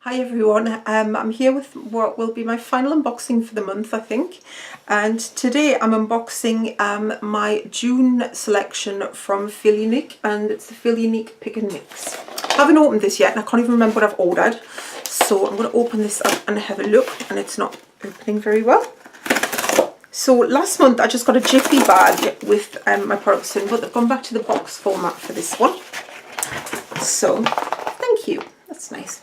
Hi everyone, I'm here with what will be my final unboxing for the month, I think, and today I'm unboxing my June selection from FEELUNIQUE, and it's the FEELUNIQUE Pick and Mix. I haven't opened this yet and I can't even remember what I've ordered, so I'm going to open this up and have a look, and it's not opening very well. So last month I just got a jiffy bag with my products in, but they've gone back to the box format for this one, so thank you, that's nice.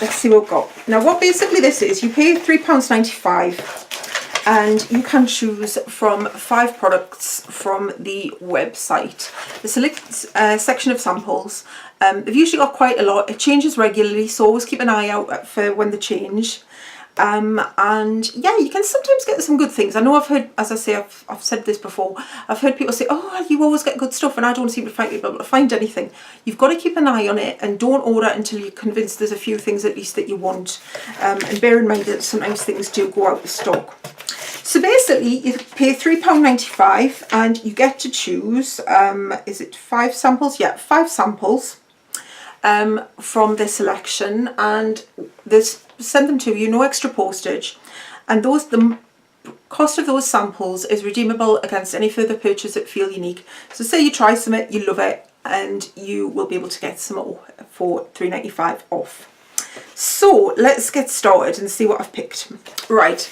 Let's see what we've got. Now what basically this is, you pay £3.95 and you can choose from 5 products from the website. The select section of samples, they've usually got quite a lot. It changes regularly, so always keep an eye out for when they change. And yeah, you can sometimes get some good things. I know I've heard, as I say, I've said this before, I've heard people say, oh, you always get good stuff, and I don't seem to be able to find anything. You've got to keep an eye on it and don't order until you're convinced there's a few things at least that you want. And bear in mind that sometimes things do go out of stock. So basically you pay £3.95 and you get to choose, is it 5 samples? Yeah, 5 samples from this selection, and there's send them to you, no extra postage, and the cost of those samples is redeemable against any further purchase at FEELUNIQUE. So say you try something, you love it, and you will be able to get some more for £3.95 off. So let's get started and see what I've picked. Right,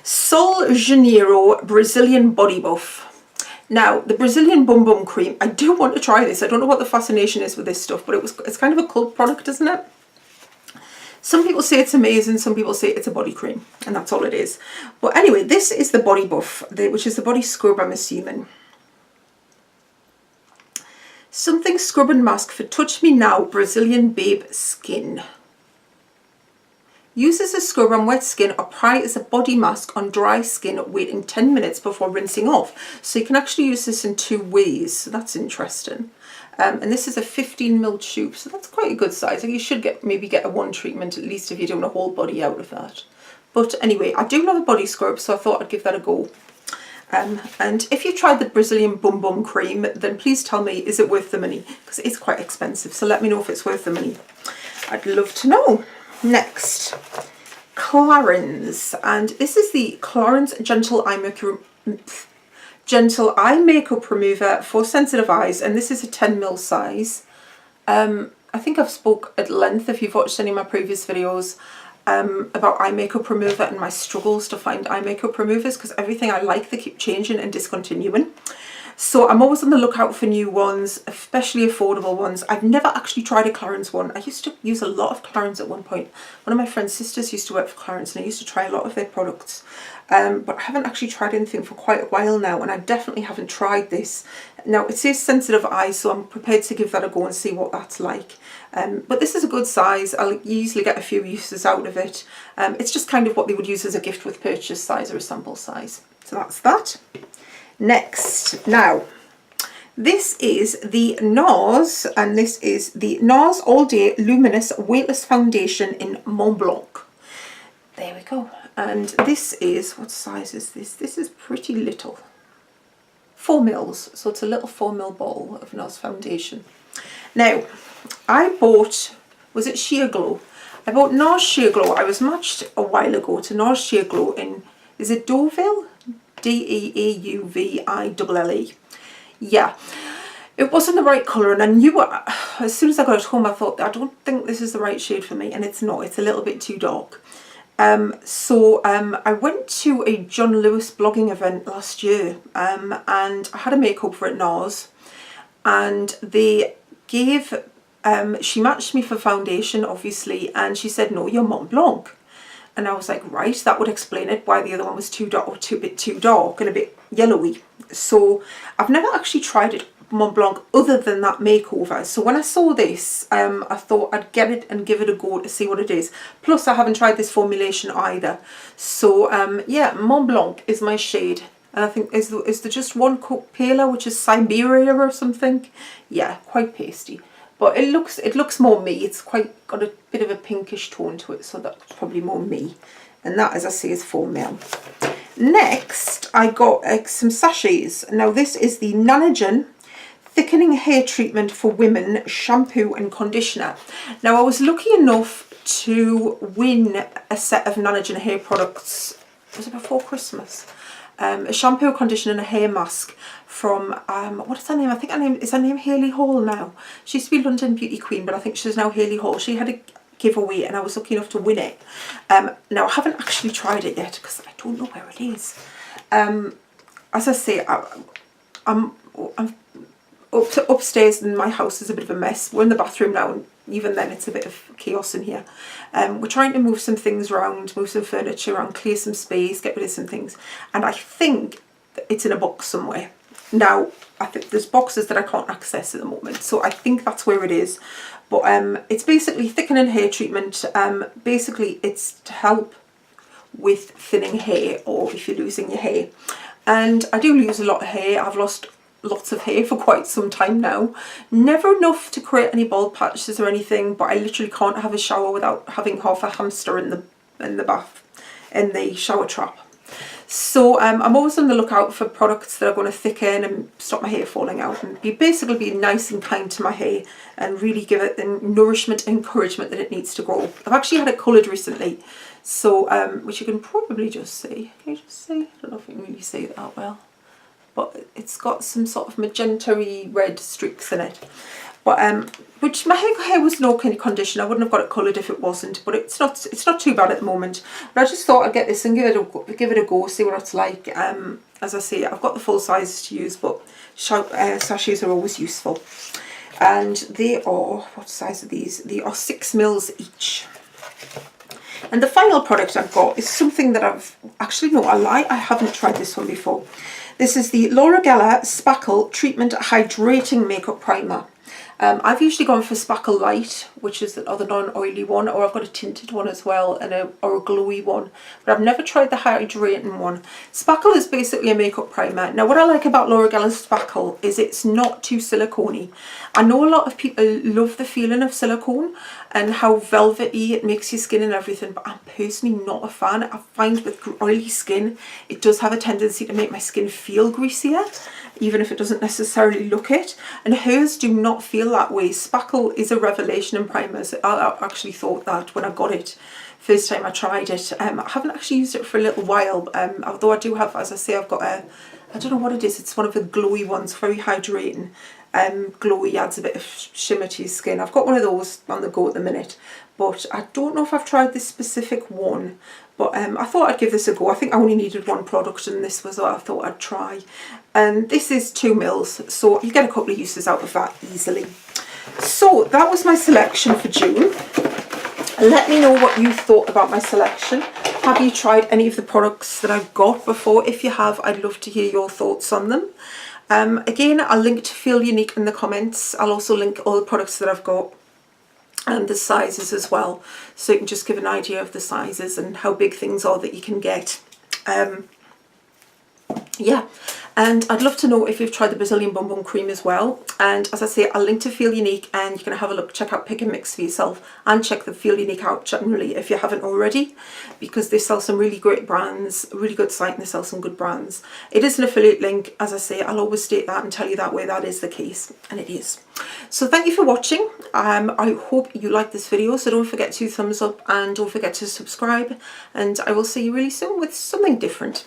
Janeiro Brazilian Body Buff. Now, the Brazilian Bum Bum Cream, I do want to try this. I don't know what the fascination is with this stuff, but it's kind of a cult product, isn't it? Some people say it's amazing, some people say it's a body cream, and that's all it is. But anyway, this is the Body Buff, which is the body scrub, I'm assuming. Something scrub and mask for Touch Me Now Brazilian Babe Skin. Use as a scrub on wet skin or apply as a body mask on dry skin, waiting 10 minutes before rinsing off. So you can actually use this in 2 ways, so that's interesting. And this is a 15ml tube, so that's quite a good size. You should maybe get a 1 treatment at least if you're doing a whole body out of that. But anyway, I do love a body scrub, so I thought I'd give that a go. And if you've tried the Brazilian Bum Bum Cream, then please tell me, is it worth the money? Because it is quite expensive, so let me know if it's worth the money. I'd love to know. Next, Clarins, and this is the Clarins Gentle Eye Makeup Remover for sensitive eyes, and this is a 10ml size. I think I've spoke at length, if you've watched any of my previous videos, about eye makeup remover and my struggles to find eye makeup removers, because everything I like they keep changing and discontinuing. So I'm always on the lookout for new ones, especially affordable ones. I've never actually tried a Clarins one. I used to use a lot of Clarins at one point. One of my friend's sisters used to work for Clarins, and I used to try a lot of their products. But I haven't actually tried anything for quite a while now, and I definitely haven't tried this. Now it says sensitive eyes, so I'm prepared to give that a go and see what that's like. But this is a good size. I'll easily get a few uses out of it. It's just kind of what they would use as a gift with purchase size or a sample size. So that's that. Next, now this is the NARS, and this is the NARS All Day Luminous Weightless Foundation in Mont Blanc. There we go. And this is, what size is this? This is pretty little. 4 mils, so it's a little 4ml bottle of NARS foundation. Now, I bought, was it Sheer Glow? I bought NARS Sheer Glow. I was matched a while ago to NARS Sheer Glow in, is it Deauville? Deauville. Yeah, it wasn't the right colour, and I knew it, as soon as I got it home I thought, I don't think this is the right shade for me, and it's not, it's a little bit too dark. So I went to a John Lewis blogging event last year, and I had a makeover at NARS, and they gave, she matched me for foundation obviously, and she said, no, you're Mont Blanc. And I was like, right, that would explain it, why the other one was too dark, or a bit too dark and a bit yellowy. So I've never actually tried it Mont Blanc other than that makeover. So when I saw this, I thought I'd get it and give it a go to see what it is. Plus I haven't tried this formulation either. So yeah, Mont Blanc is my shade. And I think, is there just one coat paler, which is Siberia or something? Yeah, quite pasty. But it looks more me. It's quite got a bit of a pinkish tone to it, so that's probably more me. And that, as I say, is 4ml. Next, I got some sachets. Now this is the Nanogen Thickening Hair Treatment for Women Shampoo and Conditioner. Now, I was lucky enough to win a set of Nanogen hair products, was it before Christmas? A shampoo, conditioner and a hair mask from, what is her name? I think her name Hayley Hall now. She used to be London Beauty Queen, but I think she's now Hayley Hall. She had a giveaway and I was lucky enough to win it. Now, I haven't actually tried it yet because I don't know where it is. As I say, I'm upstairs and my house is a bit of a mess. We're in the bathroom now and even then it's a bit of chaos in here. We're trying to move some things around, move some furniture around, clear some space, get rid of some things. And I think it's in a box somewhere. Now, I think there's boxes that I can't access at the moment. So I think that's where it is. But it's basically thickening hair treatment. Basically, it's to help with thinning hair or if you're losing your hair. And I do lose a lot of hair. I've lost lots of hair for quite some time now. Never enough to create any bald patches or anything, but I literally can't have a shower without having half a hamster in the bath, in the shower trap. So I'm always on the lookout for products that are going to thicken and stop my hair falling out and basically be nice and kind to my hair and really give it the nourishment and encouragement that it needs to grow. I've actually had it coloured recently, so which you can probably just see. Can you just see? I don't know if you can really see that well. But it's got some sort of magenta-y red streaks in it. But which my hair was no kind of condition. I wouldn't have got it coloured if it wasn't. But it's not too bad at the moment. But I just thought I'd get this and give it a go, see what it's like. As I say, I've got the full sizes to use, but sachets are always useful. And they are, what size are these? They are 6 mils each. And the final product I've got is something that I haven't tried this one before. This is the Laura Geller Spackle Treatment Hydrating Makeup Primer. I've usually gone for Spackle Light, which is the other non-oily one, or I've got a tinted one as well, or a glowy one. But I've never tried the hydrating one. Spackle is basically a makeup primer. Now, what I like about Laura Geller's Spackle is it's not too silicone-y. I know a lot of people love the feeling of silicone and how velvety it makes your skin and everything, but I'm personally not a fan. I find with oily skin, it does have a tendency to make my skin feel greasier, even if it doesn't necessarily look it. And hers do not feel that way. Spackle is a revelation in primers. I actually thought that when I got it first time I tried it. I haven't actually used it for a little while, although I do have, as I say, I've got a, I don't know what it is, it's one of the glowy ones, very hydrating. Glowy, adds a bit of shimmer to your skin. I've got one of those on the go at the minute, but I don't know if I've tried this specific one. But I thought I'd give this a go. I think I only needed one product and this was what I thought I'd try. And this is 2 mils, so you get a couple of uses out of that easily. So that was my selection for June. Let me know what you thought about my selection. Have you tried any of the products that I've got before? If you have, I'd love to hear your thoughts on them. Again, I'll link to Feel Unique in the comments. I'll also link all the products that I've got and the sizes as well, so you can just give an idea of the sizes and how big things are that you can get. Yeah, and I'd love to know if you've tried the Brazilian Bum Bum Cream as well. And as I say, I'll link to Feel Unique and you can have a look, check out Pick and Mix for yourself, and check the Feel Unique out generally if you haven't already, because they sell some really great brands, a really good site, and they sell some good brands. It is an affiliate link, as I say. I'll always state that and tell you that way that is the case, and it is. So thank you for watching. I hope you liked this video, so don't forget to thumbs up and don't forget to subscribe, and I will see you really soon with something different.